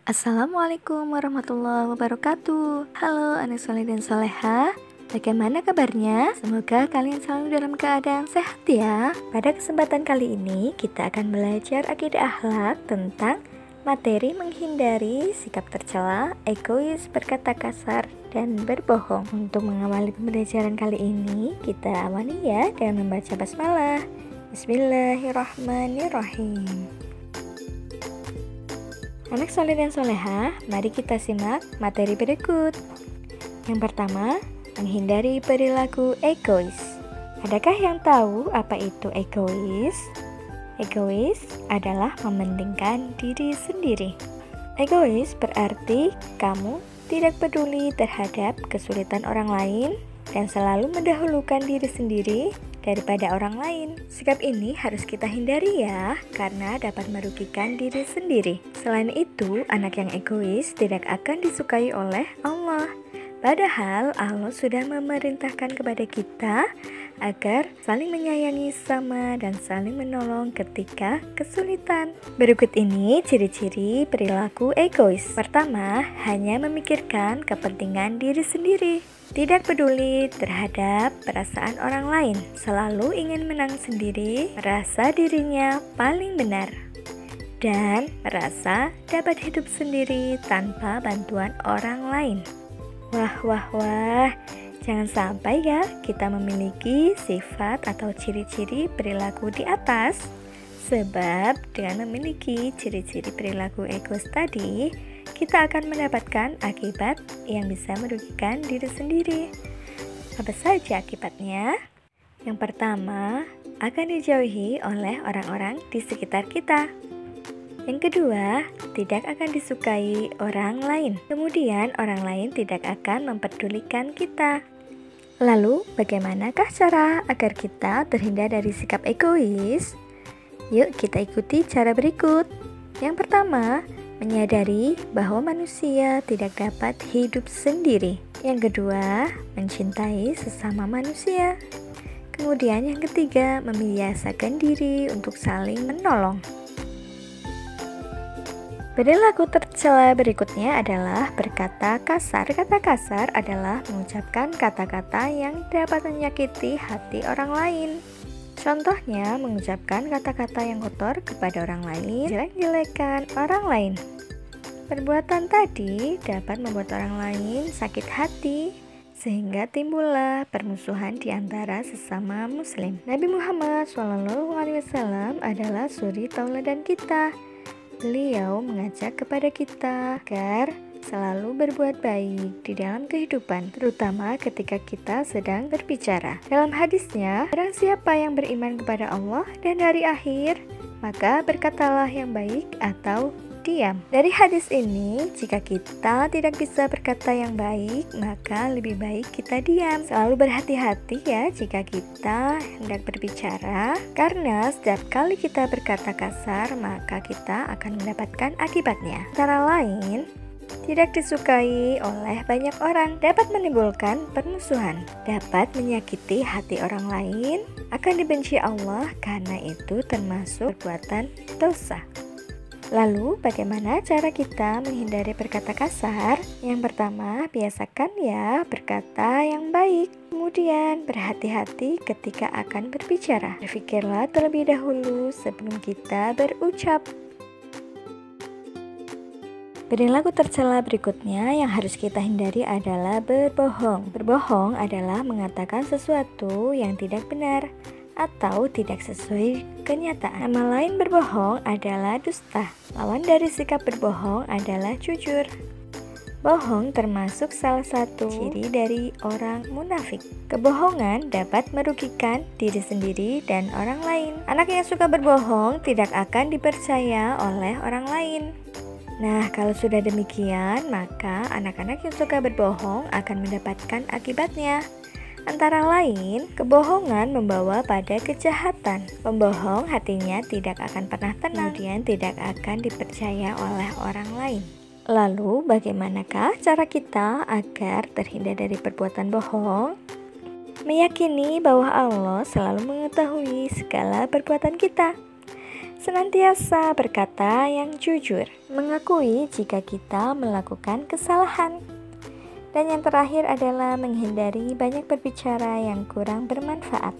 Assalamualaikum warahmatullahi wabarakatuh. Halo anak soleh dan soleha, bagaimana kabarnya? Semoga kalian selalu dalam keadaan sehat ya. Pada kesempatan kali ini kita akan belajar akidah akhlak tentang materi menghindari sikap tercela, egois, berkata kasar, dan berbohong. Untuk mengawali pembelajaran kali ini, kita awali ya dengan membaca basmalah. Bismillahirrahmanirrahim. Anak soleh dan soleha, mari kita simak materi berikut. Yang pertama, menghindari perilaku egois. Adakah yang tahu apa itu egois? Egois adalah mementingkan diri sendiri. Egois berarti kamu tidak peduli terhadap kesulitan orang lain dan selalu mendahulukan diri sendiri daripada orang lain. Sikap ini harus kita hindari ya, karena dapat merugikan diri sendiri. Selain itu, anak yang egois tidak akan disukai oleh Allah. Padahal Allah sudah memerintahkan kepada kita agar saling menyayangi sama dan saling menolong ketika kesulitan. Berikut ini ciri-ciri perilaku egois. Pertama, hanya memikirkan kepentingan diri sendiri. Tidak peduli terhadap perasaan orang lain, selalu ingin menang sendiri, merasa dirinya paling benar, dan merasa dapat hidup sendiri tanpa bantuan orang lain. Wah, jangan sampai ya kita memiliki sifat atau ciri-ciri perilaku di atas. Sebab dengan memiliki ciri-ciri perilaku egois tadi, kita akan mendapatkan akibat yang bisa merugikan diri sendiri. Apa saja akibatnya? Yang pertama, akan dijauhi oleh orang-orang di sekitar kita. Yang kedua, tidak akan disukai orang lain. Kemudian, orang lain tidak akan memperdulikan kita. Lalu, bagaimanakah cara agar kita terhindar dari sikap egois? Yuk kita ikuti cara berikut. Yang pertama, menyadari bahwa manusia tidak dapat hidup sendiri. Yang kedua, mencintai sesama manusia. Kemudian yang ketiga, membiasakan diri untuk saling menolong. Perilaku tercela berikutnya adalah berkata kasar. Berkata kasar adalah mengucapkan kata-kata yang dapat menyakiti hati orang lain. Contohnya, mengucapkan kata-kata yang kotor kepada orang lain, jelek-jelekan orang lain. Perbuatan tadi dapat membuat orang lain sakit hati, sehingga timbullah permusuhan di antara sesama muslim. Nabi Muhammad SAW adalah suri tauladan kita. Beliau mengajak kepada kita agar selalu berbuat baik di dalam kehidupan, terutama ketika kita sedang berbicara. Dalam hadisnya, barang siapa yang beriman kepada Allah dan hari akhir, maka berkatalah yang baik atau diam. Dari hadis ini, jika kita tidak bisa berkata yang baik, maka lebih baik kita diam. Selalu berhati-hati ya jika kita hendak berbicara, karena setiap kali kita berkata kasar, maka kita akan mendapatkan akibatnya. Antara lain, tidak disukai oleh banyak orang, dapat menimbulkan permusuhan, dapat menyakiti hati orang lain, akan dibenci Allah karena itu termasuk perbuatan dosa. Lalu bagaimana cara kita menghindari berkata kasar? Yang pertama, biasakan ya berkata yang baik. Kemudian berhati-hati ketika akan berbicara. Berpikirlah terlebih dahulu sebelum kita berucap. Perilaku tercela berikutnya yang harus kita hindari adalah berbohong. Berbohong adalah mengatakan sesuatu yang tidak benar atau tidak sesuai kenyataan. Nama lain berbohong adalah dusta. Lawan dari sikap berbohong adalah jujur. Bohong termasuk salah satu ciri dari orang munafik. Kebohongan dapat merugikan diri sendiri dan orang lain. Anak yang suka berbohong tidak akan dipercaya oleh orang lain. Nah, kalau sudah demikian, maka anak-anak yang suka berbohong akan mendapatkan akibatnya. Antara lain, kebohongan membawa pada kejahatan. Pembohong hatinya tidak akan pernah tenang, kemudian tidak akan dipercaya oleh orang lain. Lalu, bagaimanakah cara kita agar terhindar dari perbuatan bohong? Meyakini bahwa Allah selalu mengetahui segala perbuatan kita. Senantiasa berkata yang jujur, mengakui jika kita melakukan kesalahan. Dan yang terakhir adalah menghindari banyak berbicara yang kurang bermanfaat.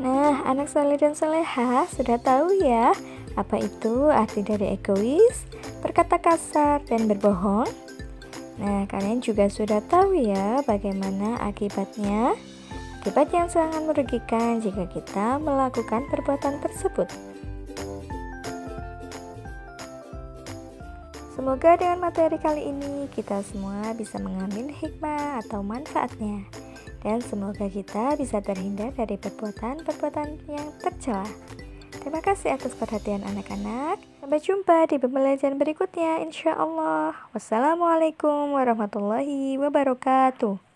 Nah, anak soleh dan soleha sudah tahu ya apa itu arti dari egois, berkata kasar, dan berbohong? Nah, kalian juga sudah tahu ya bagaimana akibatnya? Akibat yang sangat merugikan jika kita melakukan perbuatan tersebut. Semoga dengan materi kali ini kita semua bisa mengambil hikmah atau manfaatnya. Dan semoga kita bisa terhindar dari perbuatan-perbuatan yang tercela. Terima kasih atas perhatian anak-anak. Sampai jumpa di pembelajaran berikutnya insya Allah. Wassalamualaikum warahmatullahi wabarakatuh.